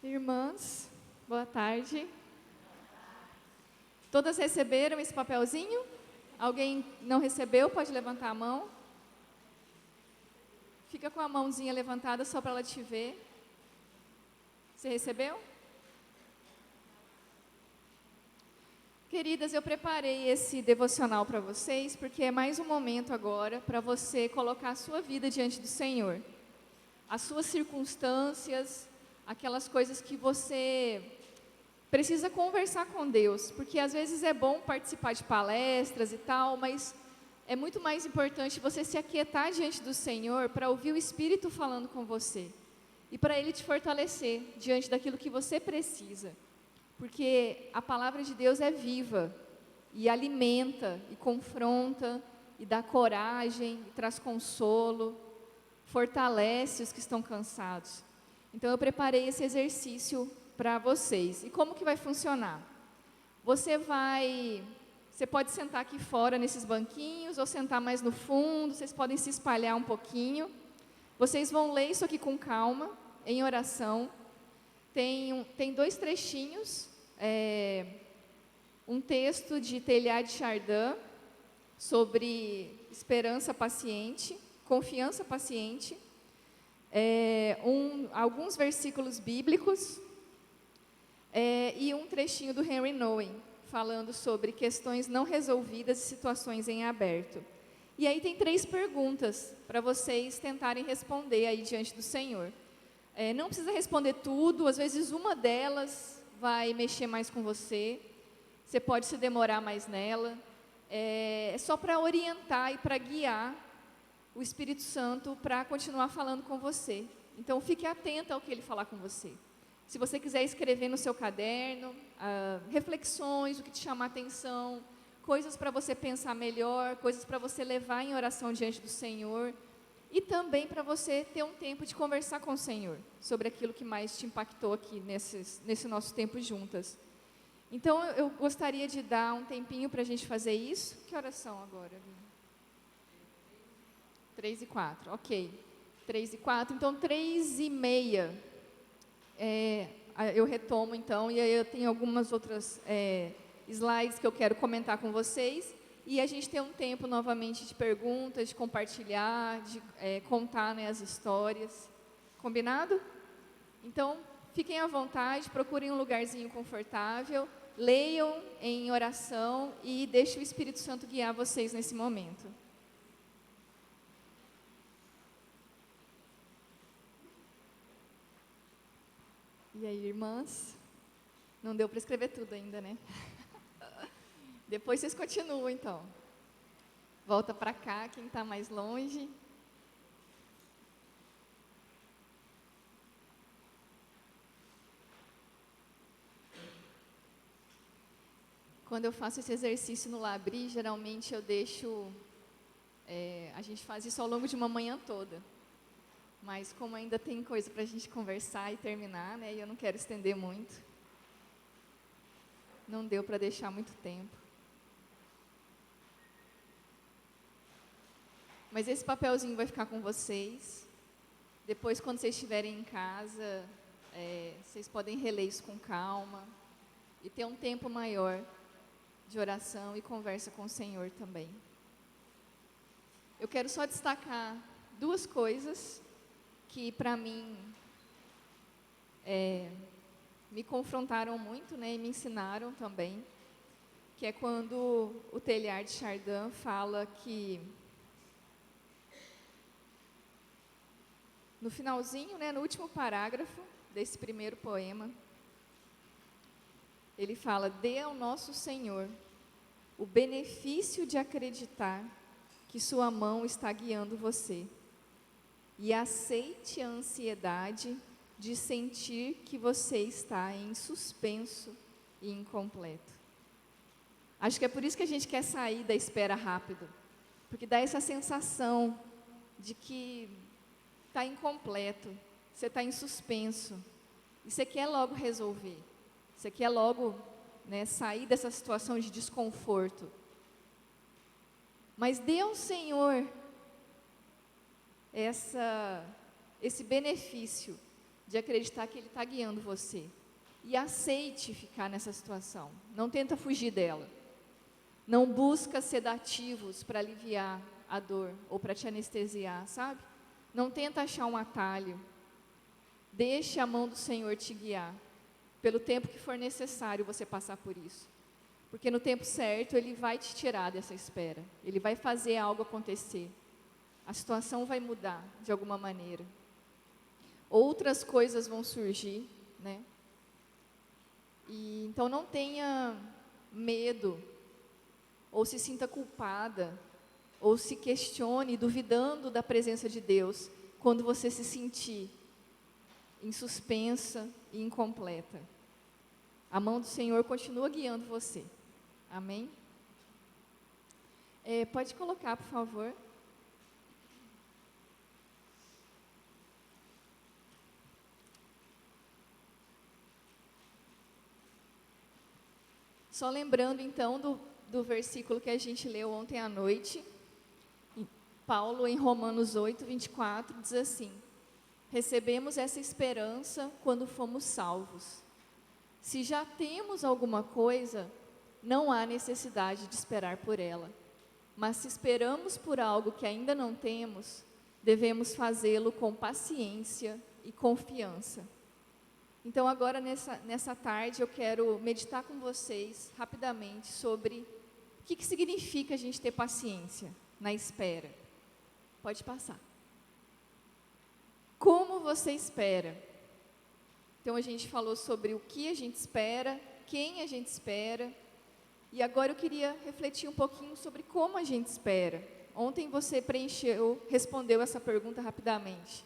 Irmãs, boa tarde. Todas receberam esse papelzinho? Alguém não recebeu? Pode levantar a mão. Fica com a mãozinha levantada só para ela te ver. Você recebeu? Queridas, eu preparei esse devocional para vocês, porque é mais um momento agora para você colocar a sua vida diante do Senhor. As suas circunstâncias, aquelas coisas que você precisa conversar com Deus, porque às vezes é bom participar de palestras e tal, mas é muito mais importante você se aquietar diante do Senhor para ouvir o Espírito falando com você e para Ele te fortalecer diante daquilo que você precisa, porque a palavra de Deus é viva e alimenta e confronta e dá coragem e traz consolo, fortalece os que estão cansados. Então eu preparei esse exercício para vocês. E como que vai funcionar? Você pode sentar aqui fora nesses banquinhos ou sentar mais no fundo, vocês podem se espalhar um pouquinho. Vocês vão ler isso aqui com calma, em oração. Tem dois trechinhos, um texto de Teilhard de Chardin sobre esperança paciente, confiança paciente, alguns versículos bíblicos e um trechinho do Henry Nouwen, falando sobre questões não resolvidas e situações em aberto. E aí tem 3 perguntas para vocês tentarem responder aí diante do Senhor. Não precisa responder tudo, às vezes uma delas vai mexer mais com você, você pode se demorar mais nela, é só para orientar e para guiar o Espírito Santo para continuar falando com você. Então fique atenta ao que Ele falar com você. Se você quiser escrever no seu caderno, reflexões, o que te chama a atenção, coisas para você pensar melhor, coisas para você levar em oração diante do Senhor, e também para você ter um tempo de conversar com o Senhor, sobre aquilo que mais te impactou aqui nesse nosso tempo juntas. Então eu gostaria de dar um tempinho para a gente fazer isso. Que oração agora? 3 e 4, ok. 3 e 4, então 3 e meia. Eu retomo então, e aí eu tenho algumas outras slides que eu quero comentar com vocês, e a gente tem um tempo novamente de perguntas, de compartilhar, de contar, né, as histórias. Combinado? Então, fiquem à vontade, procurem um lugarzinho confortável, leiam em oração e deixem o Espírito Santo guiar vocês nesse momento. E aí, irmãs? Não deu para escrever tudo ainda, né? Depois vocês continuam, então. Volta para cá, quem está mais longe. Quando eu faço esse exercício no Labri, geralmente eu deixo... a gente faz isso ao longo de uma manhã toda. Mas como ainda tem coisa para a gente conversar e terminar, né, e eu não quero estender muito, não deu para deixar muito tempo. Mas esse papelzinho vai ficar com vocês. Depois, quando vocês estiverem em casa, vocês podem reler isso com calma e ter um tempo maior de oração e conversa com o Senhor também. Eu quero só destacar 2 coisas que para mim me confrontaram muito, né, e me ensinaram também, que é quando o Teilhard de Chardin fala que no finalzinho, né, no último parágrafo desse primeiro poema, ele fala: dê ao nosso Senhor o benefício de acreditar que sua mão está guiando você. E aceite a ansiedade de sentir que você está em suspenso e incompleto. Acho que é por isso que a gente quer sair da espera rápido, porque dá essa sensação de que está incompleto, você está em suspenso, e você quer logo resolver, você quer logo, né, sair dessa situação de desconforto. Mas dê ao Senhor esse benefício de acreditar que Ele está guiando você. E aceite ficar nessa situação. Não tenta fugir dela. Não busca sedativos para aliviar a dor ou para te anestesiar, sabe? Não tenta achar um atalho. Deixe a mão do Senhor te guiar. Pelo tempo que for necessário você passar por isso. Porque no tempo certo Ele vai te tirar dessa espera. Ele vai fazer algo acontecer. A situação vai mudar de alguma maneira. Outras coisas vão surgir, né? E então não tenha medo, ou se sinta culpada, ou se questione duvidando da presença de Deus, quando você se sentir suspensa e incompleta. A mão do Senhor continua guiando você. Amém? Pode colocar, por favor. Só lembrando, então, do versículo que a gente leu ontem à noite. Paulo, em Romanos 8, 24, diz assim: recebemos essa esperança quando fomos salvos. Se já temos alguma coisa, não há necessidade de esperar por ela. Mas se esperamos por algo que ainda não temos, devemos fazê-lo com paciência e confiança. Então agora nessa tarde eu quero meditar com vocês rapidamente sobre o que significa a gente ter paciência na espera. Pode passar. Como você espera? Então a gente falou sobre o que a gente espera, quem a gente espera, e agora eu queria refletir um pouquinho sobre como a gente espera. Ontem você respondeu essa pergunta rapidamente.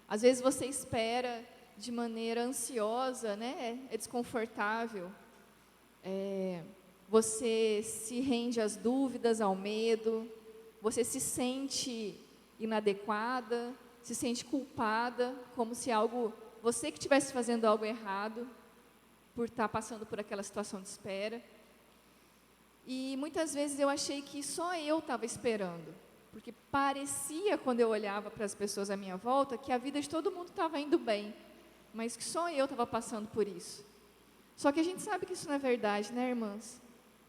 Às vezes você espera de maneira ansiosa, né? É desconfortável. Você se rende às dúvidas, ao medo. Você se sente inadequada, se sente culpada, como se você que estivesse fazendo algo errado por estar passando por aquela situação de espera. E muitas vezes eu achei que só eu estava esperando, porque parecia, quando eu olhava para as pessoas à minha volta, que a vida de todo mundo estava indo bem, mas que só eu estava passando por isso. Só que a gente sabe que isso não é verdade, né, irmãs?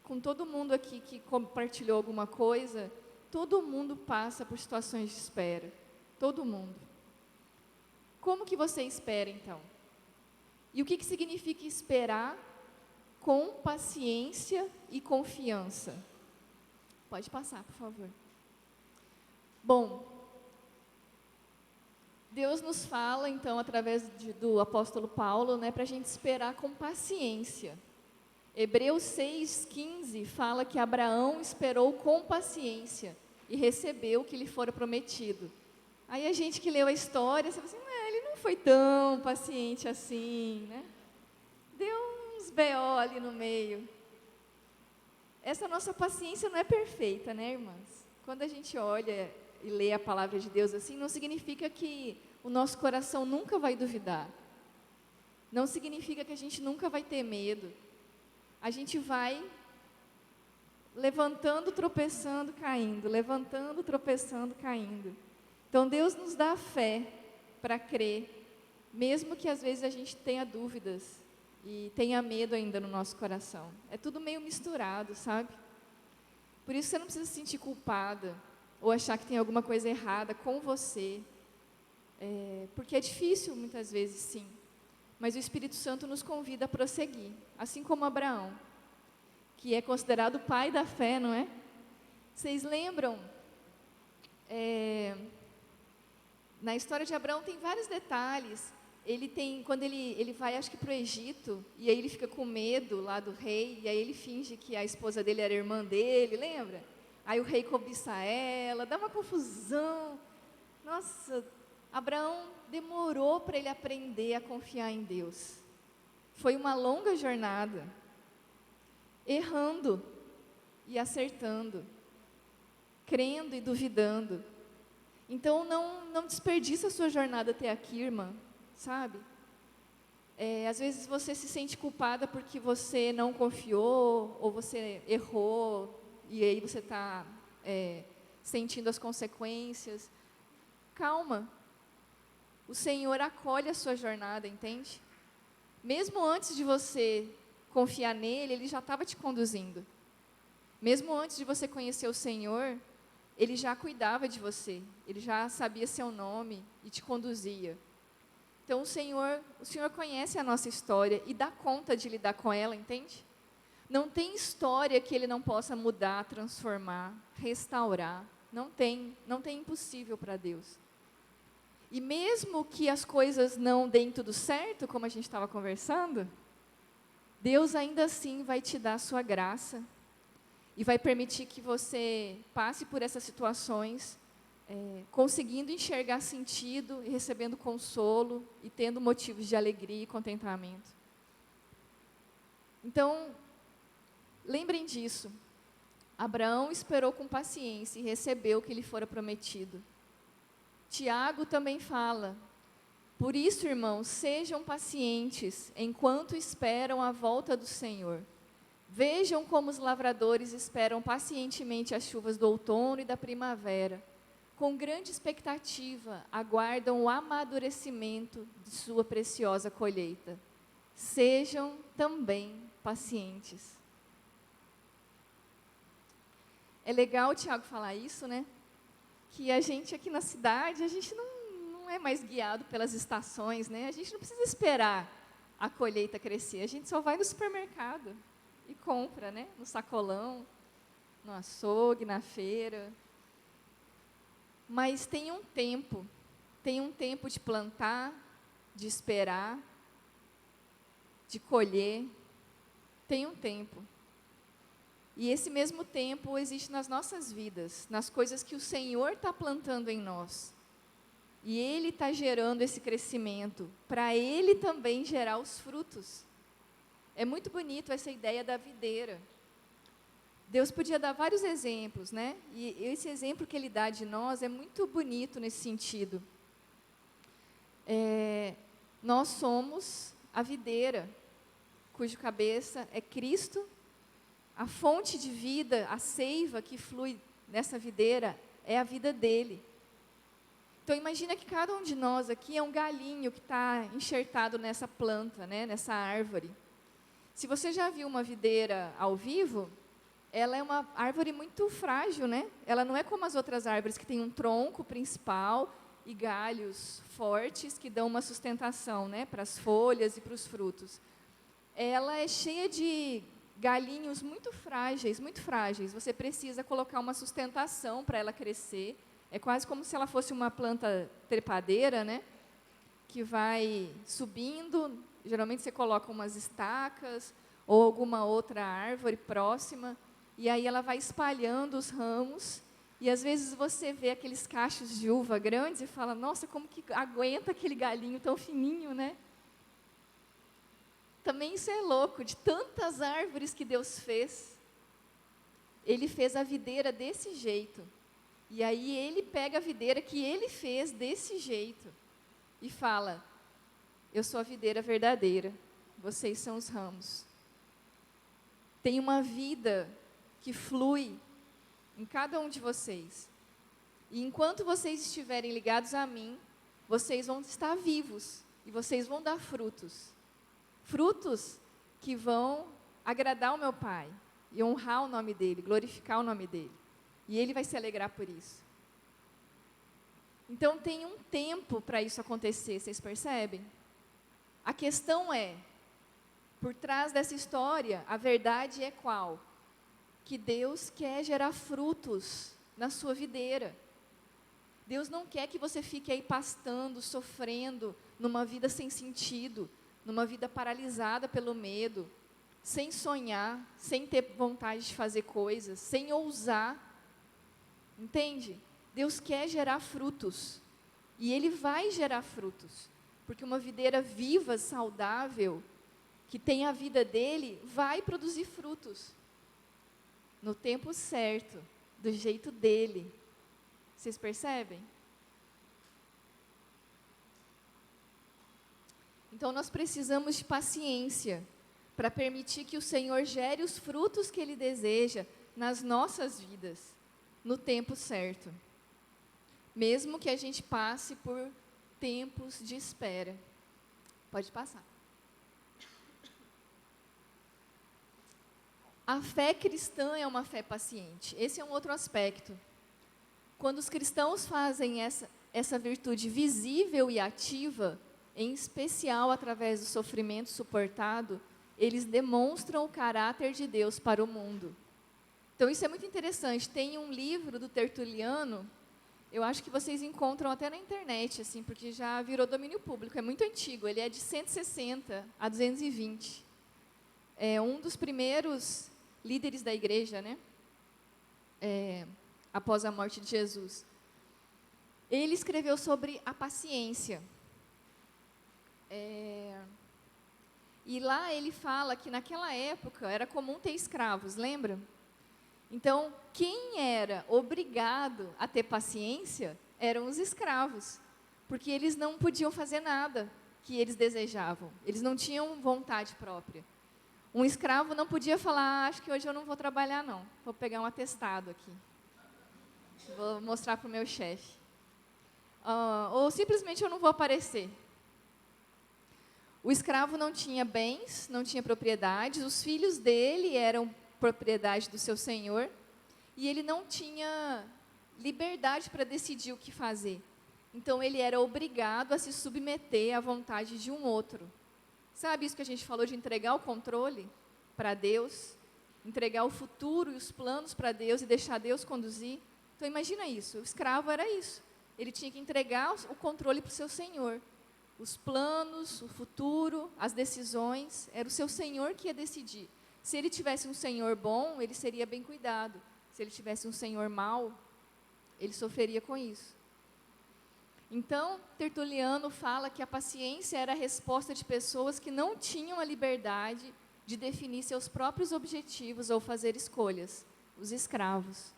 Com todo mundo aqui que compartilhou alguma coisa, todo mundo passa por situações de espera. Todo mundo. Como que você espera, então? E o que significa esperar com paciência e confiança? Pode passar, por favor. Bom, Deus nos fala, então, através do apóstolo Paulo, né, para a gente esperar com paciência. Hebreus 6,15 fala que Abraão esperou com paciência e recebeu o que lhe fora prometido. Aí a gente que leu a história, você fala assim, ele não foi tão paciente assim, né? Deu uns B.O. ali no meio. Essa nossa paciência não é perfeita, né, irmãs? Quando a gente olha e lê a palavra de Deus assim, não significa que o nosso coração nunca vai duvidar. Não significa que a gente nunca vai ter medo. A gente vai levantando, tropeçando, caindo, levantando, tropeçando, caindo. Então Deus nos dá a fé para crer, mesmo que às vezes a gente tenha dúvidas e tenha medo ainda no nosso coração. É tudo meio misturado, sabe? Por isso você não precisa se sentir culpada ou achar que tem alguma coisa errada com você, porque é difícil muitas vezes, sim. Mas o Espírito Santo nos convida a prosseguir, assim como Abraão, que é considerado o pai da fé, não é? Vocês lembram? Na história de Abraão tem vários detalhes. Quando ele vai, acho que para o Egito, e aí ele fica com medo lá do rei, e aí ele finge que a esposa dele era irmã dele, lembra? Aí o rei cobiça ela, dá uma confusão. Nossa, Abraão demorou para ele aprender a confiar em Deus. Foi uma longa jornada, errando e acertando, crendo e duvidando. Então não desperdiça a sua jornada até aqui, irmã, sabe? Às vezes você se sente culpada porque você não confiou, ou você errou, e aí você está sentindo as consequências. Calma. o Senhor acolhe a sua jornada, entende? Mesmo antes de você confiar nele, ele já estava te conduzindo. Mesmo antes de você conhecer o Senhor, ele já cuidava de você, ele já sabia seu nome e te conduzia. Então o Senhor conhece a nossa história e dá conta de lidar com ela, entende? Não tem história que ele não possa mudar, transformar, restaurar. Não tem impossível para Deus. E mesmo que as coisas não deem tudo certo, como a gente estava conversando, Deus ainda assim vai te dar a sua graça e vai permitir que você passe por essas situações, conseguindo enxergar sentido e recebendo consolo e tendo motivos de alegria e contentamento. Então, lembrem disso. Abraão esperou com paciência e recebeu o que lhe fora prometido. Tiago também fala: por isso, irmãos, sejam pacientes enquanto esperam a volta do Senhor. Vejam como os lavradores esperam pacientemente as chuvas do outono e da primavera. Com grande expectativa, aguardam o amadurecimento de sua preciosa colheita. Sejam também pacientes. É legal o Tiago falar isso, né? Que a gente aqui na cidade, a gente não é mais guiado pelas estações, né? A gente não precisa esperar a colheita crescer, a gente só vai no supermercado e compra, né? No sacolão, no açougue, na feira. Mas tem um tempo de plantar, de esperar, de colher, tem um tempo. E esse mesmo tempo existe nas nossas vidas, nas coisas que o Senhor está plantando em nós. E Ele está gerando esse crescimento, para Ele também gerar os frutos. É muito bonito essa ideia da videira. Deus podia dar vários exemplos, né? E esse exemplo que Ele dá de nós é muito bonito nesse sentido. Nós somos a videira, cujo cabeça é Cristo. A fonte de vida, a seiva que flui nessa videira é a vida dele. Então imagina que cada um de nós aqui é um galinho que está enxertado nessa planta, né, nessa árvore. Se você já viu uma videira ao vivo, ela é uma árvore muito frágil, né? Ela não é como as outras árvores que tem um tronco principal e galhos fortes que dão uma sustentação, né, para as folhas e para os frutos. Ela é cheia de galinhos muito frágeis, muito frágeis. Você precisa colocar uma sustentação para ela crescer. É quase como se ela fosse uma planta trepadeira, né? Que vai subindo. Geralmente você coloca umas estacas ou alguma outra árvore próxima. E aí ela vai espalhando os ramos. E às vezes você vê aqueles cachos de uva grandes e fala: nossa, como que aguenta aquele galinho tão fininho, né? Também isso é louco, de tantas árvores que Deus fez. Ele fez a videira desse jeito. E aí Ele pega a videira que Ele fez desse jeito e fala: eu sou a videira verdadeira, vocês são os ramos. Tem uma vida que flui em cada um de vocês. E enquanto vocês estiverem ligados a mim, vocês vão estar vivos e vocês vão dar frutos. Frutos que vão agradar o meu Pai e honrar o nome dEle, glorificar o nome dEle. E Ele vai se alegrar por isso. Então tem um tempo para isso acontecer, vocês percebem? A questão é, por trás dessa história, a verdade é qual? Que Deus quer gerar frutos na sua videira. Deus não quer que você fique aí pastando, sofrendo, numa vida sem sentido, numa vida paralisada pelo medo, sem sonhar, sem ter vontade de fazer coisas, sem ousar. Entende? Deus quer gerar frutos. E Ele vai gerar frutos. Porque uma videira viva, saudável, que tem a vida dele, vai produzir frutos. No tempo certo, do jeito dele. Vocês percebem? Então nós precisamos de paciência para permitir que o Senhor gere os frutos que Ele deseja nas nossas vidas, no tempo certo. Mesmo que a gente passe por tempos de espera. Pode passar. A fé cristã é uma fé paciente. Esse é um outro aspecto. Quando os cristãos fazem essa virtude visível e ativa, em especial através do sofrimento suportado, eles demonstram o caráter de Deus para o mundo. Então, isso é muito interessante. Tem um livro do Tertuliano, eu acho que vocês encontram até na internet, assim, porque já virou domínio público, é muito antigo, ele é de 160 a 220. É um dos primeiros líderes da igreja, né? Após a morte de Jesus. Ele escreveu sobre a paciência. E lá ele fala que naquela época era comum ter escravos, lembra? Então, quem era obrigado a ter paciência eram os escravos, porque eles não podiam fazer nada que eles desejavam, eles não tinham vontade própria. Um escravo não podia falar, acho que hoje eu não vou trabalhar não, vou pegar um atestado aqui, vou mostrar para o meu chefe. Ou simplesmente eu não vou aparecer. O escravo não tinha bens, não tinha propriedades, os filhos dele eram propriedade do seu senhor, e ele não tinha liberdade para decidir o que fazer. Então, ele era obrigado a se submeter à vontade de um outro. Sabe isso que a gente falou de entregar o controle para Deus? Entregar o futuro e os planos para Deus e deixar Deus conduzir? Então, imagina isso, o escravo era isso. Ele tinha que entregar o controle para o seu senhor. Os planos, o futuro, as decisões, era o seu senhor que ia decidir. Se ele tivesse um senhor bom, ele seria bem cuidado. Se ele tivesse um senhor mau, ele sofreria com isso. Então, Tertuliano fala que a paciência era a resposta de pessoas que não tinham a liberdade de definir seus próprios objetivos ou fazer escolhas, os escravos.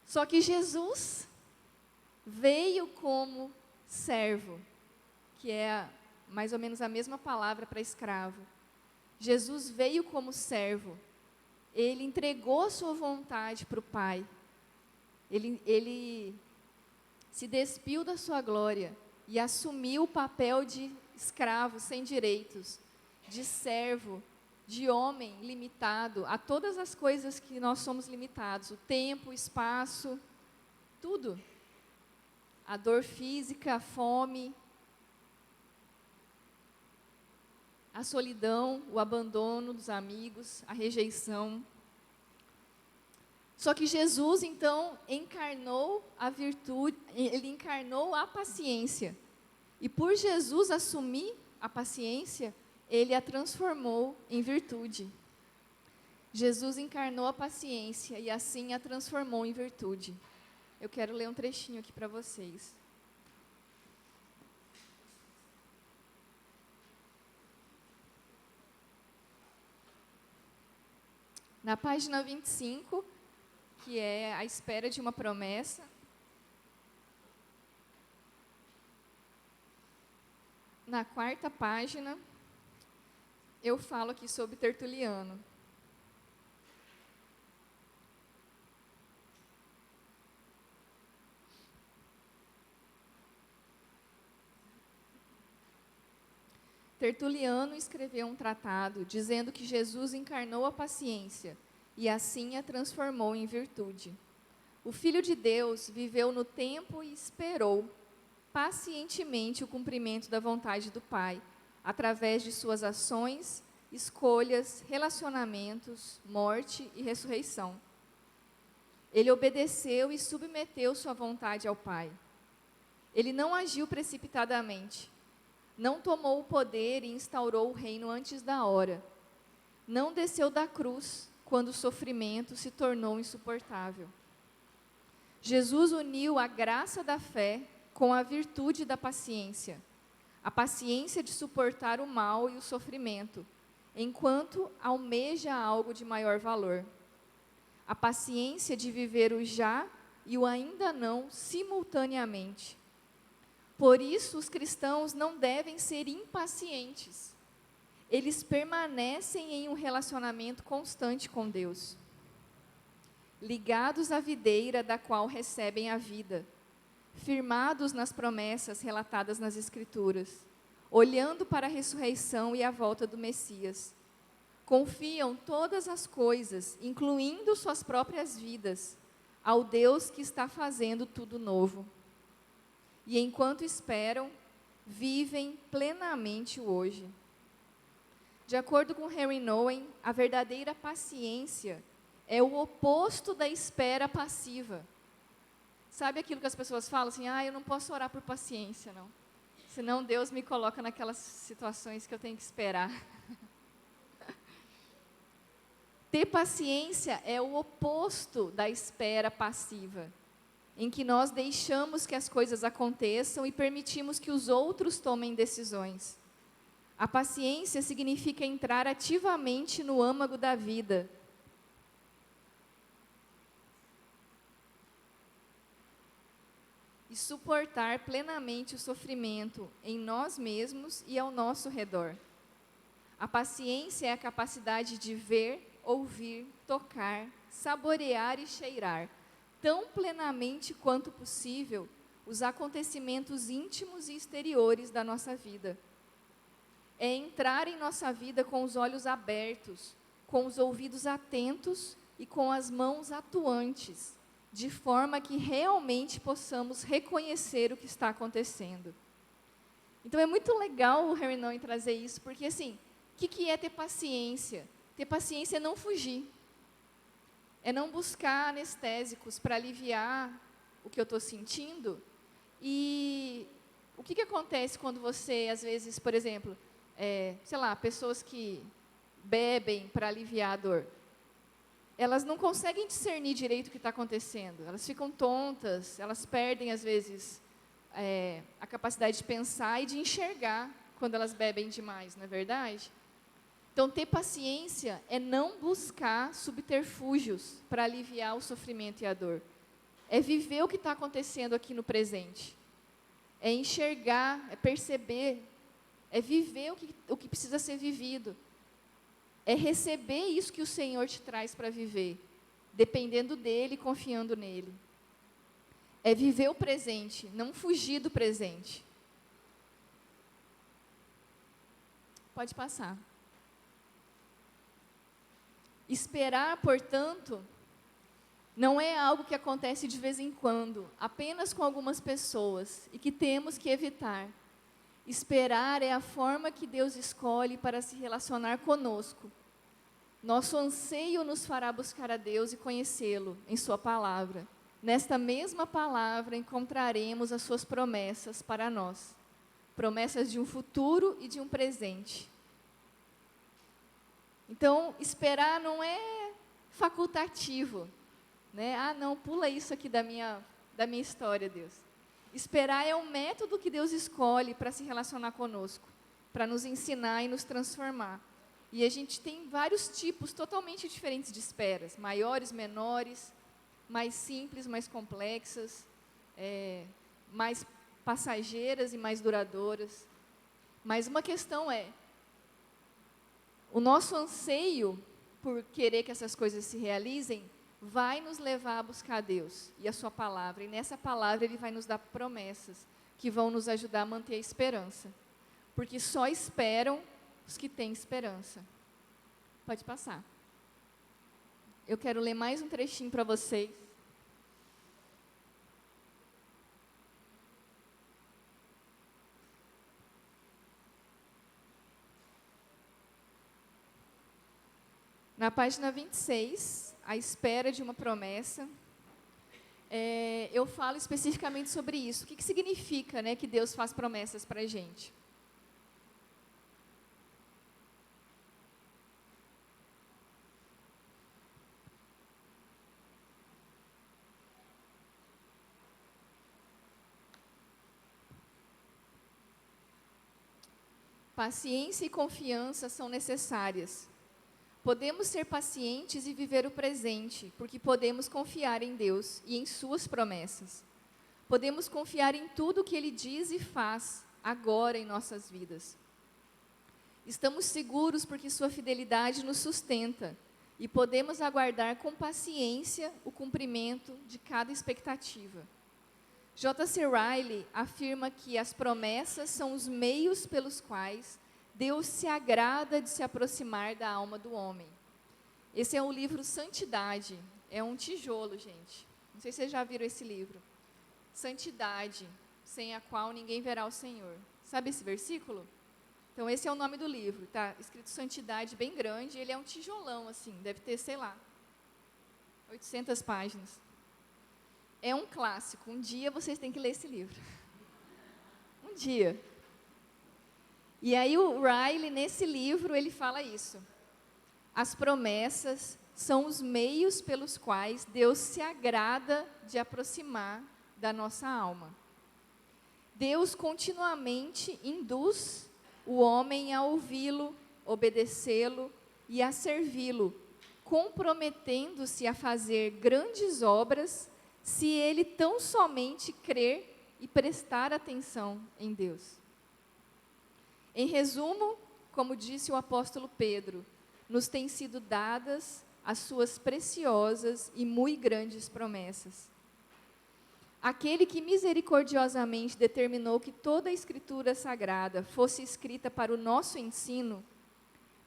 Só que Jesus veio como servo, que é mais ou menos a mesma palavra para escravo. Jesus veio como servo, ele entregou a sua vontade para o Pai, ele se despiu da sua glória e assumiu o papel de escravo sem direitos, de servo, de homem limitado a todas as coisas que nós somos limitados, o tempo, o espaço, tudo. A dor física, a fome, a solidão, o abandono dos amigos, a rejeição. Só que Jesus, então, encarnou a virtude, ele encarnou a paciência. E por Jesus assumir a paciência, ele a transformou em virtude. Jesus encarnou a paciência e assim a transformou em virtude. Eu quero ler um trechinho aqui para vocês. Na página 25, que é a espera de uma promessa, na 4ª página, eu falo aqui sobre Tertuliano. Tertuliano escreveu um tratado dizendo que Jesus encarnou a paciência e assim a transformou em virtude. O Filho de Deus viveu no tempo e esperou pacientemente o cumprimento da vontade do Pai, através de suas ações, escolhas, relacionamentos, morte e ressurreição. Ele obedeceu e submeteu sua vontade ao Pai. Ele não agiu precipitadamente. Não tomou o poder e instaurou o reino antes da hora. Não desceu da cruz quando o sofrimento se tornou insuportável. Jesus uniu a graça da fé com a virtude da paciência. A paciência de suportar o mal e o sofrimento, enquanto almeja algo de maior valor. A paciência de viver o já e o ainda não simultaneamente. Por isso, os cristãos não devem ser impacientes. Eles permanecem em um relacionamento constante com Deus, ligados à videira da qual recebem a vida, firmados nas promessas relatadas nas Escrituras, olhando para a ressurreição e a volta do Messias. Confiam todas as coisas, incluindo suas próprias vidas, ao Deus que está fazendo tudo novo. E enquanto esperam, vivem plenamente o hoje. De acordo com Henry Nouwen, a verdadeira paciência é o oposto da espera passiva. Sabe aquilo que as pessoas falam assim, eu não posso orar por paciência, não. Senão Deus me coloca naquelas situações que eu tenho que esperar. Ter paciência é o oposto da espera passiva, em que nós deixamos que as coisas aconteçam e permitimos que os outros tomem decisões. A paciência significa entrar ativamente no âmago da vida. E suportar plenamente o sofrimento em nós mesmos e ao nosso redor. A paciência é a capacidade de ver, ouvir, tocar, saborear e cheirar, tão plenamente quanto possível, os acontecimentos íntimos e exteriores da nossa vida. É entrar em nossa vida com os olhos abertos, com os ouvidos atentos e com as mãos atuantes, de forma que realmente possamos reconhecer o que está acontecendo. Então é muito legal o Henry Nouwen trazer isso, porque assim, o que é ter paciência? Ter paciência é não fugir, é não buscar anestésicos para aliviar o que eu estou sentindo. E o que acontece quando você, às vezes, por exemplo, pessoas que bebem para aliviar a dor, elas não conseguem discernir direito o que está acontecendo, elas ficam tontas, elas perdem, às vezes, a capacidade de pensar e de enxergar quando elas bebem demais, não é verdade? Então, ter paciência é não buscar subterfúgios para aliviar o sofrimento e a dor. É viver o que está acontecendo aqui no presente. É enxergar, é perceber, é viver o que precisa ser vivido. É receber isso que o Senhor te traz para viver, dependendo dEle, confiando nele. É viver o presente, não fugir do presente. Pode passar. Esperar, portanto, não é algo que acontece de vez em quando, apenas com algumas pessoas, e que temos que evitar. Esperar é a forma que Deus escolhe para se relacionar conosco. Nosso anseio nos fará buscar a Deus e conhecê-lo em sua palavra. Nesta mesma palavra encontraremos as suas promessas para nós. Promessas de um futuro e de um presente. Então, esperar não é facultativo, né? Não, pula isso aqui da minha história, Deus. Esperar é o método que Deus escolhe para se relacionar conosco, para nos ensinar e nos transformar. E a gente tem vários tipos totalmente diferentes de esperas, maiores, menores, mais simples, mais complexas, mais passageiras e mais duradouras. Mas uma questão é, o nosso anseio por querer que essas coisas se realizem vai nos levar a buscar a Deus e a sua palavra. E nessa palavra Ele vai nos dar promessas que vão nos ajudar a manter a esperança. Porque só esperam os que têm esperança. Pode passar. Eu quero ler mais um trechinho para vocês. Na página 26, a espera de uma promessa, eu falo especificamente sobre isso. O que significa, né, que Deus faz promessas para a gente? Paciência e confiança são necessárias. Podemos ser pacientes e viver o presente, porque podemos confiar em Deus e em suas promessas. Podemos confiar em tudo o que Ele diz e faz, agora em nossas vidas. Estamos seguros porque sua fidelidade nos sustenta, e podemos aguardar com paciência o cumprimento de cada expectativa. J.C. Riley afirma que as promessas são os meios pelos quais Deus se agrada de se aproximar da alma do homem. Esse é o livro Santidade, é um tijolo, gente. Não sei se vocês já viram esse livro. Santidade, sem a qual ninguém verá o Senhor. Sabe esse versículo? Então, esse é o nome do livro, tá? Escrito Santidade, bem grande, ele é um tijolão, assim, deve ter, sei lá, 800 páginas. É um clássico, um dia vocês têm que ler esse livro. Um dia. E aí o Riley, nesse livro, ele fala isso. As promessas são os meios pelos quais Deus se agrada de aproximar da nossa alma. Deus continuamente induz o homem a ouvi-lo, obedecê-lo e a servi-lo, comprometendo-se a fazer grandes obras se ele tão somente crer e prestar atenção em Deus. Em resumo, como disse o apóstolo Pedro, nos têm sido dadas as suas preciosas e muito grandes promessas. Aquele que misericordiosamente determinou que toda a Escritura Sagrada fosse escrita para o nosso ensino,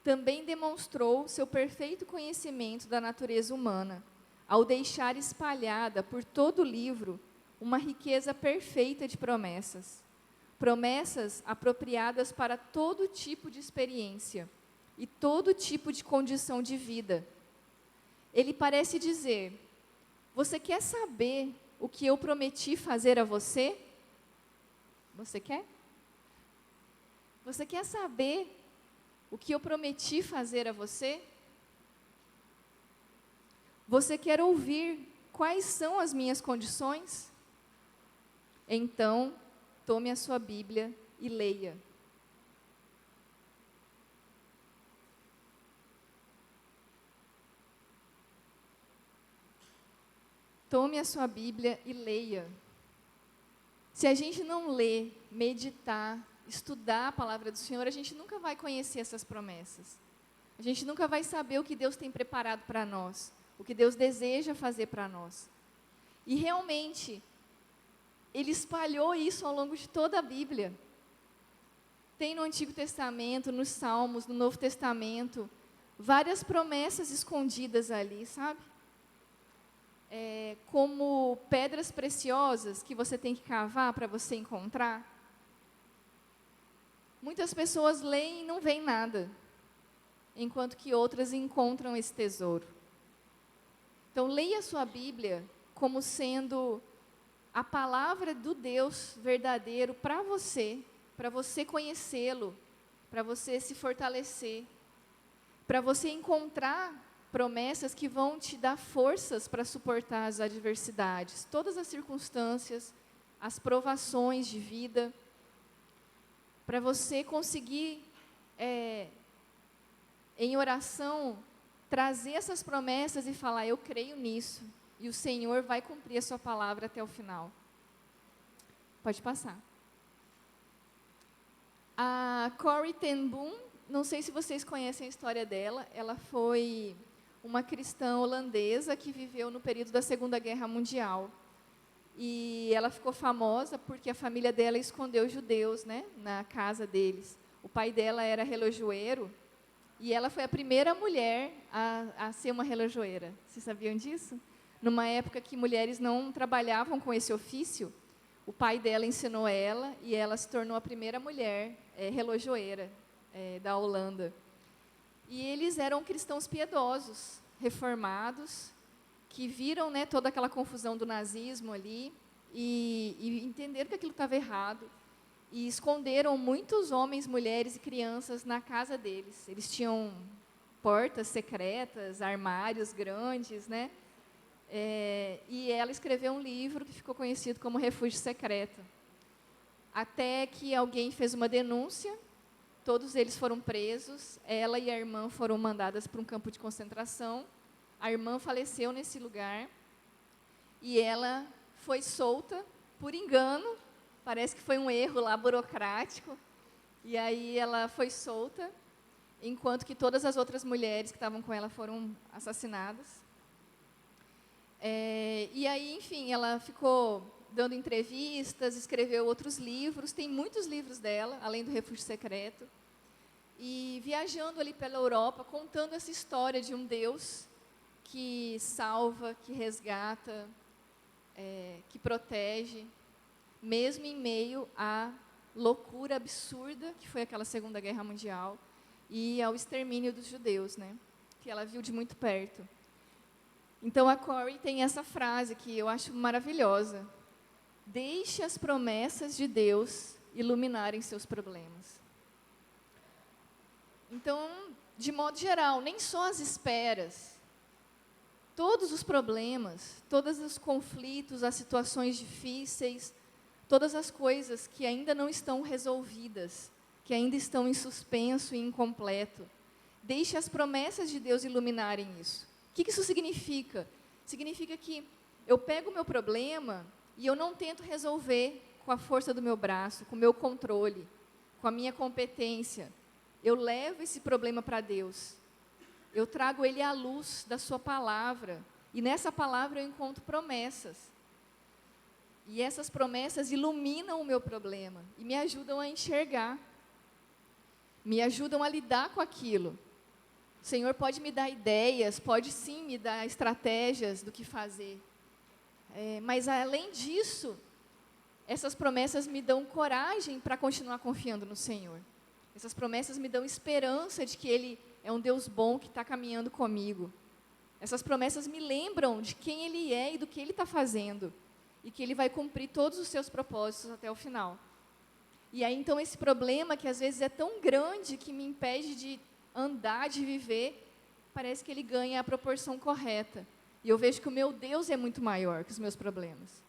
também demonstrou seu perfeito conhecimento da natureza humana, ao deixar espalhada por todo o livro uma riqueza perfeita de promessas. Promessas apropriadas para todo tipo de experiência e todo tipo de condição de vida. Ele parece dizer: você quer saber o que eu prometi fazer a você? Você quer? Você quer saber o que eu prometi fazer a você? Você quer ouvir quais são as minhas condições? Então, tome a sua Bíblia e leia. Tome a sua Bíblia e leia. Se a gente não ler, meditar, estudar a palavra do Senhor, a gente nunca vai conhecer essas promessas. A gente nunca vai saber o que Deus tem preparado para nós, o que Deus deseja fazer para nós. E realmente, Ele espalhou isso ao longo de toda a Bíblia. Tem no Antigo Testamento, nos Salmos, no Novo Testamento, várias promessas escondidas ali, sabe? Como pedras preciosas que você tem que cavar para você encontrar. Muitas pessoas leem e não veem nada, enquanto que outras encontram esse tesouro. Então, leia a sua Bíblia como sendo a palavra do Deus verdadeiro para você conhecê-lo, para você se fortalecer, para você encontrar promessas que vão te dar forças para suportar as adversidades, todas as circunstâncias, as provações de vida, para você conseguir, em oração, trazer essas promessas e falar: eu creio nisso, e o Senhor vai cumprir a sua palavra até o final. Pode passar. A Corrie ten Boom, não sei se vocês conhecem a história dela, ela foi uma cristã holandesa que viveu no período da Segunda Guerra Mundial. E ela ficou famosa porque a família dela escondeu judeus, né, na casa deles. O pai dela era relojoeiro e ela foi a primeira mulher a ser uma relojoeira. Vocês sabiam disso? Numa época que mulheres não trabalhavam com esse ofício, o pai dela ensinou ela e ela se tornou a primeira mulher relojoeira da Holanda. E eles eram cristãos piedosos, reformados, que viram, né, toda aquela confusão do nazismo ali e entenderam que aquilo estava errado e esconderam muitos homens, mulheres e crianças na casa deles. Eles tinham portas secretas, armários grandes, né? E ela escreveu um livro que ficou conhecido como Refúgio Secreto. Até que alguém fez uma denúncia, todos eles foram presos, ela e a irmã foram mandadas para um campo de concentração. A irmã faleceu nesse lugar e ela foi solta por engano, parece que foi um erro lá burocrático, e aí ela foi solta, enquanto que todas as outras mulheres que estavam com ela foram assassinadas. E aí, enfim, ela ficou dando entrevistas, escreveu outros livros, tem muitos livros dela, além do Refúgio Secreto. E viajando ali pela Europa, contando essa história de um Deus que salva, que resgata, que protege, mesmo em meio à loucura absurda que foi aquela Segunda Guerra Mundial e ao extermínio dos judeus, né? Que ela viu de muito perto. Então a Corrie tem essa frase que eu acho maravilhosa: deixe as promessas de Deus iluminarem seus problemas. Então, de modo geral, nem só as esperas, todos os problemas, todos os conflitos, as situações difíceis, todas as coisas que ainda não estão resolvidas, que ainda estão em suspenso e incompleto, deixe as promessas de Deus iluminarem isso. O que isso significa? Significa que eu pego o meu problema e eu não tento resolver com a força do meu braço, com o meu controle, com a minha competência. Eu levo esse problema para Deus. Eu trago ele à luz da sua palavra. E nessa palavra eu encontro promessas. E essas promessas iluminam o meu problema e me ajudam a enxergar. Me ajudam a lidar com aquilo. O Senhor pode me dar ideias, pode sim me dar estratégias do que fazer. Mas além disso, essas promessas me dão coragem para continuar confiando no Senhor. Essas promessas me dão esperança de que Ele é um Deus bom que está caminhando comigo. Essas promessas me lembram de quem Ele é e do que Ele está fazendo. E que Ele vai cumprir todos os seus propósitos até o final. E aí, então, esse problema que às vezes é tão grande que me impede de andar, de viver, parece que ele ganha a proporção correta. E eu vejo que o meu Deus é muito maior que os meus problemas.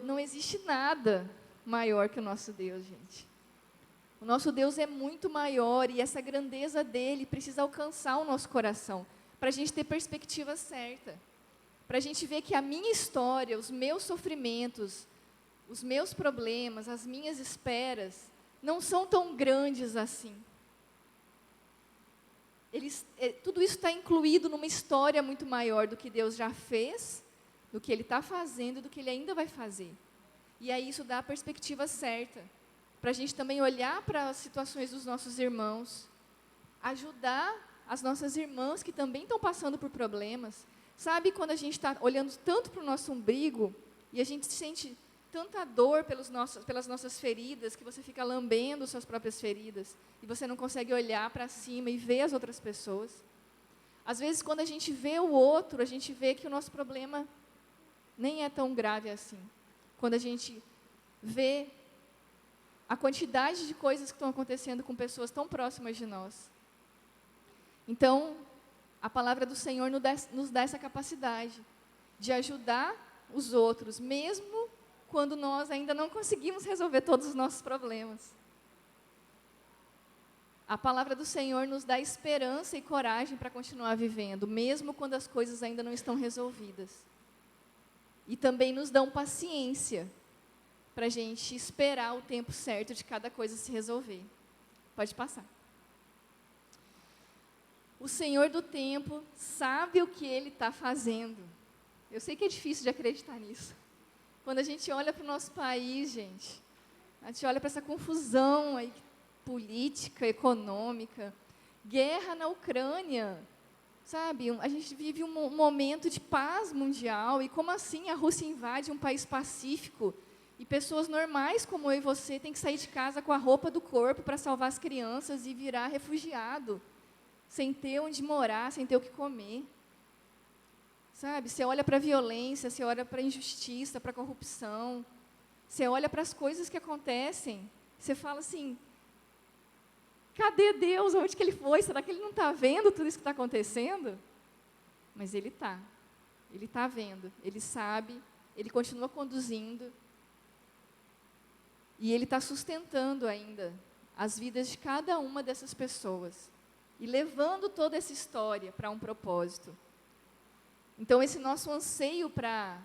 Não existe nada maior que o nosso Deus, gente. O nosso Deus é muito maior e essa grandeza dele precisa alcançar o nosso coração, para a gente ter perspectiva certa. Para a gente ver que a minha história, os meus sofrimentos, os meus problemas, as minhas esperas, não são tão grandes assim. Tudo isso está incluído numa história muito maior do que Deus já fez, do que Ele está fazendo, do que Ele ainda vai fazer. E aí isso dá a perspectiva certa, para a gente também olhar para as situações dos nossos irmãos, ajudar as nossas irmãs que também estão passando por problemas. Sabe quando a gente está olhando tanto para o nosso umbigo, e a gente sente tanta dor pelas nossas feridas, que você fica lambendo suas próprias feridas, e você não consegue olhar para cima e ver as outras pessoas. Às vezes, quando a gente vê o outro, a gente vê que o nosso problema nem é tão grave assim. Quando a gente vê a quantidade de coisas que estão acontecendo com pessoas tão próximas de nós. Então, a palavra do Senhor nos dá essa capacidade de ajudar os outros, mesmo quando nós ainda não conseguimos resolver todos os nossos problemas. A palavra do Senhor nos dá esperança e coragem para continuar vivendo, mesmo quando as coisas ainda não estão resolvidas. E também nos dão paciência para a gente esperar o tempo certo de cada coisa se resolver. Pode passar. O Senhor do tempo sabe o que Ele está fazendo. Eu sei que é difícil de acreditar nisso. Quando a gente olha para o nosso país, gente, a gente olha para essa confusão aí, política, econômica, guerra na Ucrânia, sabe? A gente vive um momento de paz mundial, e como assim a Rússia invade um país pacífico, e pessoas normais como eu e você têm que sair de casa com a roupa do corpo para salvar as crianças e virar refugiado, sem ter onde morar, sem ter o que comer. Sabe, você olha para a violência, você olha para a injustiça, para a corrupção, você olha para as coisas que acontecem, você fala assim, cadê Deus? Onde que Ele foi? Será que Ele não está vendo tudo isso que está acontecendo? Mas Ele está vendo, Ele sabe, Ele continua conduzindo, e Ele está sustentando ainda as vidas de cada uma dessas pessoas, e levando toda essa história para um propósito. Então, esse nosso anseio para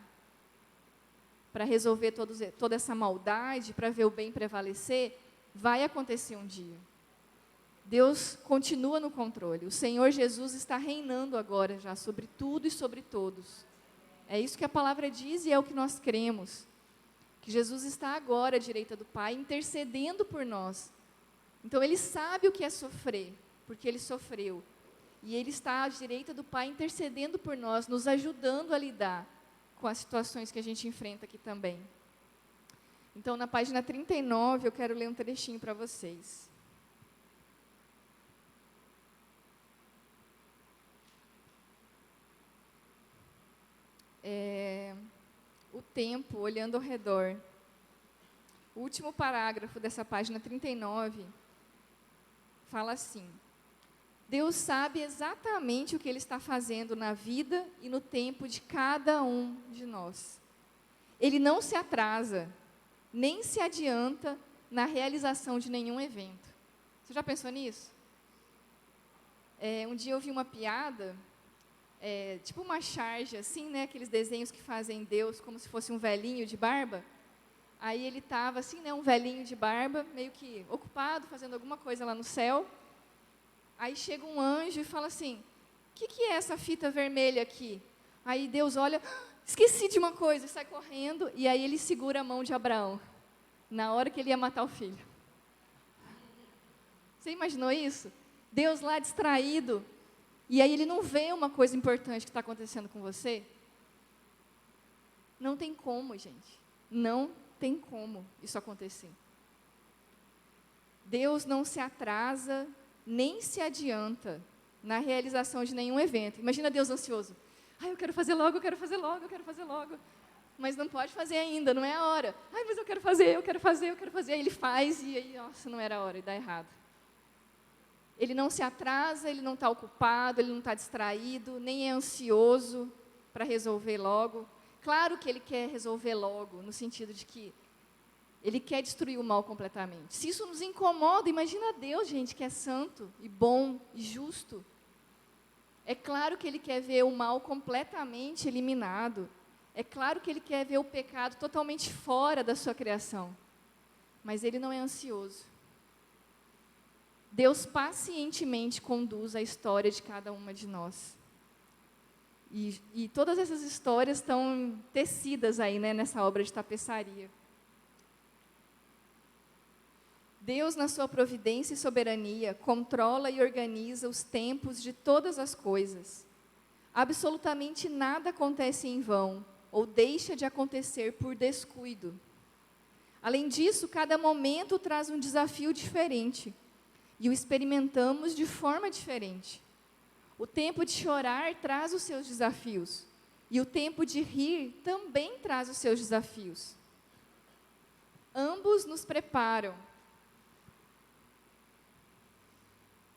resolver toda essa maldade, para ver o bem prevalecer, vai acontecer um dia. Deus continua no controle. O Senhor Jesus está reinando agora já sobre tudo e sobre todos. É isso que a palavra diz e é o que nós cremos. que Jesus está agora à direita do Pai, intercedendo por nós. Então, Ele sabe o que é sofrer, porque Ele sofreu. E Ele está à direita do Pai, intercedendo por nós, nos ajudando a lidar com as situações que a gente enfrenta aqui também. Então, na página 39, eu quero ler um trechinho para vocês. O tempo, olhando ao redor. O último parágrafo dessa página 39 fala assim: Deus sabe exatamente o que Ele está fazendo na vida e no tempo de cada um de nós. Ele não se atrasa, nem se adianta na realização de nenhum evento. Você já pensou nisso? Um dia eu vi uma piada, tipo uma charge, assim, né? Aqueles desenhos que fazem Deus como se fosse um velhinho de barba. Aí ele estava assim, né? Um velhinho de barba, meio que ocupado, fazendo alguma coisa lá no céu. Aí chega um anjo e fala assim: o que é essa fita vermelha aqui? Aí Deus olha: esqueci de uma coisa, e sai correndo. E aí ele segura a mão de Abraão, na hora que ele ia matar o filho. Você imaginou isso? Deus lá distraído. E aí ele não vê uma coisa importante que está acontecendo com você? Não tem como, gente. Não tem como isso acontecer. Deus não se atrasa, nem se adianta na realização de nenhum evento. Imagina Deus ansioso. Eu quero fazer logo, eu quero fazer logo, eu quero fazer logo. Mas não pode fazer ainda, não é a hora. Mas eu quero fazer, eu quero fazer, eu quero fazer. Aí ele faz e aí, nossa, não era a hora, e dá errado. Ele não se atrasa, ele não está ocupado, ele não está distraído, nem é ansioso para resolver logo. Claro que ele quer resolver logo, no sentido de que ele quer destruir o mal completamente. Se isso nos incomoda, imagina Deus, gente, que é santo e bom e justo. É claro que Ele quer ver o mal completamente eliminado. É claro que Ele quer ver o pecado totalmente fora da sua criação. Mas Ele não é ansioso. Deus pacientemente conduz a história de cada uma de nós. E todas essas histórias estão tecidas aí, né, nessa obra de tapeçaria. Deus, na sua providência e soberania, controla e organiza os tempos de todas as coisas. Absolutamente nada acontece em vão, ou deixa de acontecer por descuido. Além disso, cada momento traz um desafio diferente, e o experimentamos de forma diferente. O tempo de chorar traz os seus desafios, e o tempo de rir também traz os seus desafios. Ambos nos preparam,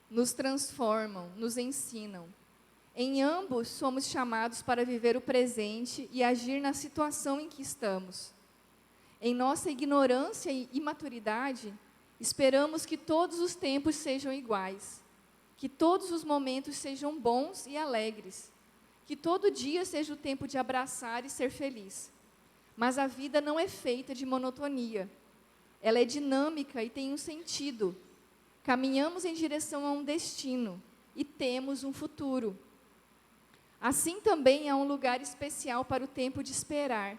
nos transformam, nos ensinam. Em ambos somos chamados para viver o presente e agir na situação em que estamos. Em nossa ignorância e imaturidade, esperamos que todos os tempos sejam iguais, que todos os momentos sejam bons e alegres, que todo dia seja o tempo de abraçar e ser feliz. Mas a vida não é feita de monotonia. Ela é dinâmica e tem um sentido. Caminhamos em direção a um destino e temos um futuro. Assim também há um lugar especial para o tempo de esperar,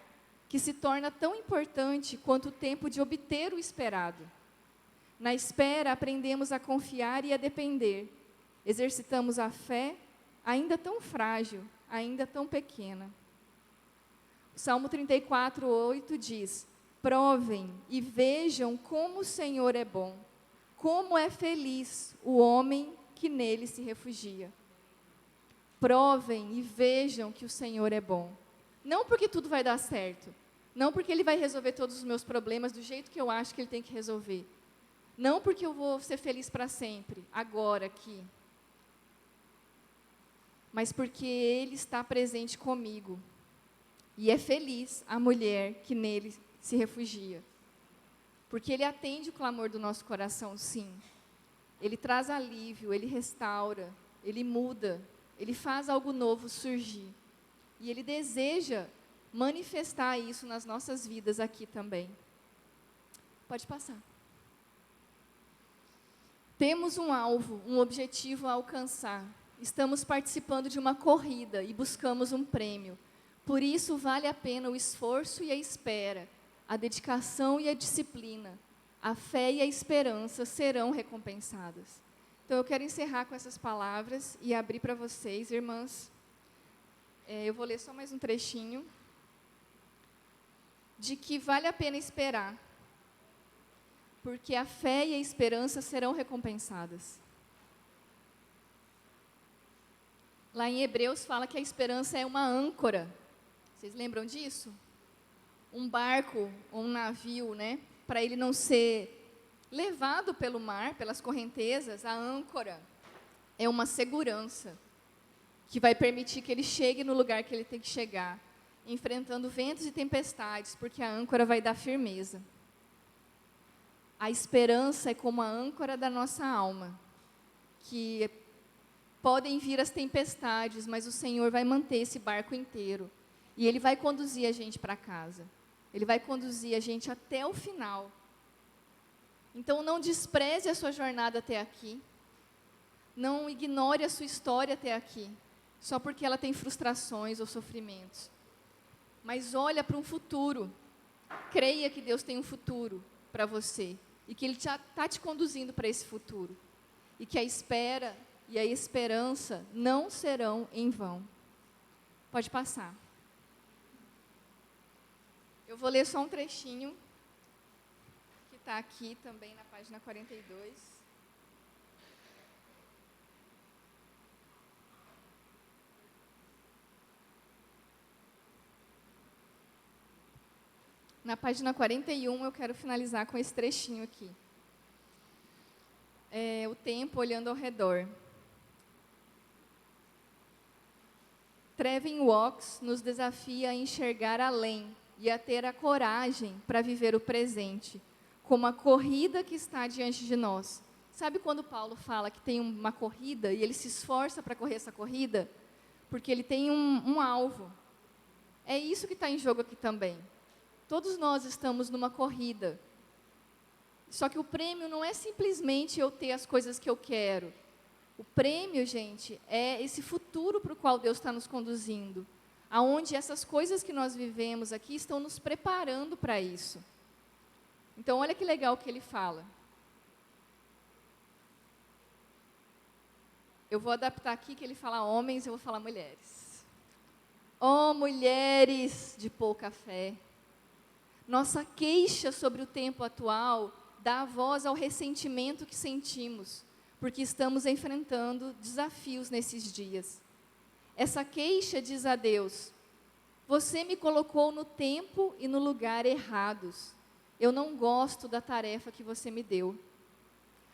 que se torna tão importante quanto o tempo de obter o esperado. Na espera, aprendemos a confiar e a depender. Exercitamos a fé, ainda tão frágil, ainda tão pequena. O Salmo 34:8 diz: provem e vejam como o Senhor é bom. Como é feliz o homem que nele se refugia. Provem e vejam que o Senhor é bom. Não porque tudo vai dar certo. Não porque Ele vai resolver todos os meus problemas do jeito que eu acho que Ele tem que resolver. Não porque eu vou ser feliz para sempre, agora, aqui. Mas porque Ele está presente comigo. E é feliz a mulher que nele se refugia. Porque Ele atende o clamor do nosso coração, sim. Ele traz alívio, Ele restaura, Ele muda, Ele faz algo novo surgir. E Ele deseja manifestar isso nas nossas vidas aqui também. Pode passar. Temos um alvo, um objetivo a alcançar. Estamos participando de uma corrida e buscamos um prêmio. Por isso vale a pena o esforço e a espera. a dedicação e a disciplina, a fé e a esperança serão recompensadas. Então, eu quero encerrar com essas palavras e abrir para vocês, irmãs. Eu vou ler só mais um trechinho. De que vale a pena esperar, porque a fé e a esperança serão recompensadas. Lá em Hebreus fala que a esperança é uma âncora. Vocês lembram disso? Um barco ou um navio, né? Para ele não ser levado pelo mar, pelas correntezas, a âncora é uma segurança que vai permitir que ele chegue no lugar que ele tem que chegar, enfrentando ventos e tempestades, porque a âncora vai dar firmeza. A esperança é como a âncora da nossa alma, que podem vir as tempestades, mas o Senhor vai manter esse barco inteiro. E Ele vai conduzir a gente para casa. Ele vai conduzir a gente até o final. Então, não despreze a sua jornada até aqui. Não ignore a sua história até aqui, só porque ela tem frustrações ou sofrimentos. Mas olha para um futuro. Creia que Deus tem um futuro para você. E que Ele já está te conduzindo para esse futuro. E que a espera e a esperança não serão em vão. Pode passar. Eu vou ler só um trechinho, que está aqui também na página 42. Na página 41, eu quero finalizar com esse trechinho aqui. O tempo olhando ao redor. Trevin Walks nos desafia a enxergar além e a ter a coragem para viver o presente, como a corrida que está diante de nós. Sabe quando Paulo fala que tem uma corrida e ele se esforça para correr essa corrida? Porque ele tem um alvo. É isso que está em jogo aqui também. Todos nós estamos numa corrida. Só que o prêmio não é simplesmente eu ter as coisas que eu quero. O prêmio, gente, é esse futuro para o qual Deus está nos conduzindo. Aonde essas coisas que nós vivemos aqui estão nos preparando para isso. Então, olha que legal que ele fala. Eu vou adaptar aqui que ele fala homens, eu vou falar mulheres. Oh, mulheres de pouca fé. Nossa queixa sobre o tempo atual dá voz ao ressentimento que sentimos, porque estamos enfrentando desafios nesses dias. Essa queixa diz a Deus: você me colocou no tempo e no lugar errados. Eu não gosto da tarefa que você me deu.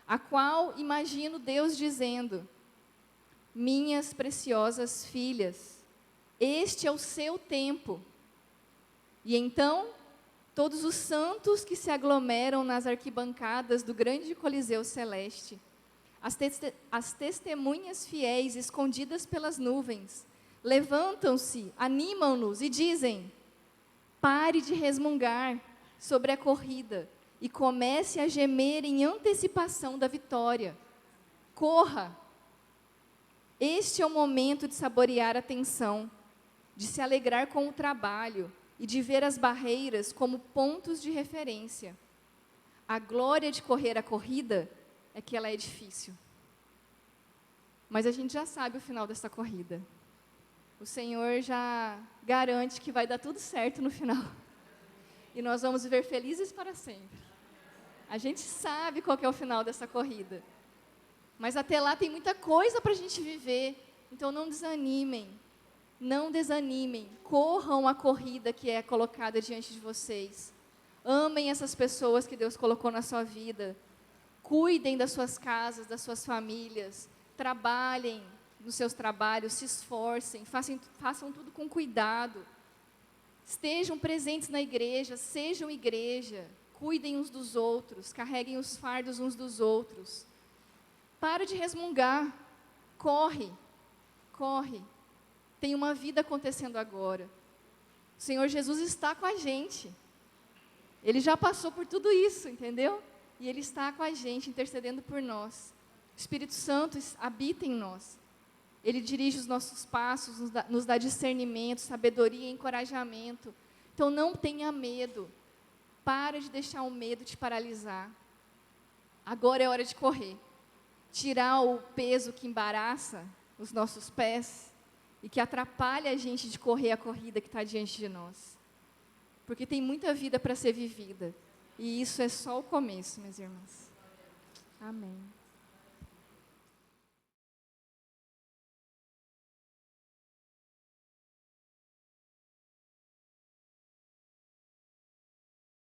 A qual imagino Deus dizendo: minhas preciosas filhas, este é o seu tempo. E então, todos os santos que se aglomeram nas arquibancadas do grande Coliseu Celeste, as testemunhas fiéis escondidas pelas nuvens, levantam-se, animam-nos e dizem: pare de resmungar sobre a corrida e comece a gemer em antecipação da vitória. Corra! Este é o momento de saborear a tensão, de se alegrar com o trabalho e de ver as barreiras como pontos de referência. A glória de correr a corrida é que ela é difícil. Mas a gente já sabe o final dessa corrida. O Senhor já garante que vai dar tudo certo no final. E nós vamos viver felizes para sempre. A gente sabe qual que é o final dessa corrida. Mas até lá tem muita coisa para a gente viver. Então não desanimem. Não desanimem. Corram a corrida que é colocada diante de vocês. Amem essas pessoas que Deus colocou na sua vida. Cuidem das suas casas, das suas famílias. Trabalhem nos seus trabalhos, se esforcem, façam tudo com cuidado. Estejam presentes na igreja, sejam igreja. Cuidem uns dos outros, carreguem os fardos uns dos outros. Para de resmungar. Corre, corre. Tem uma vida acontecendo agora. O Senhor Jesus está com a gente. Ele já passou por tudo isso, entendeu? E Ele está com a gente, intercedendo por nós. O Espírito Santo habita em nós. Ele dirige os nossos passos, nos dá discernimento, sabedoria e encorajamento. Então não tenha medo. Para de deixar o medo te paralisar. Agora é hora de correr. Tirar o peso que embaraça os nossos pés e que atrapalha a gente de correr a corrida que está diante de nós. Porque tem muita vida para ser vivida. E isso é só o começo, meus irmãos. Amém.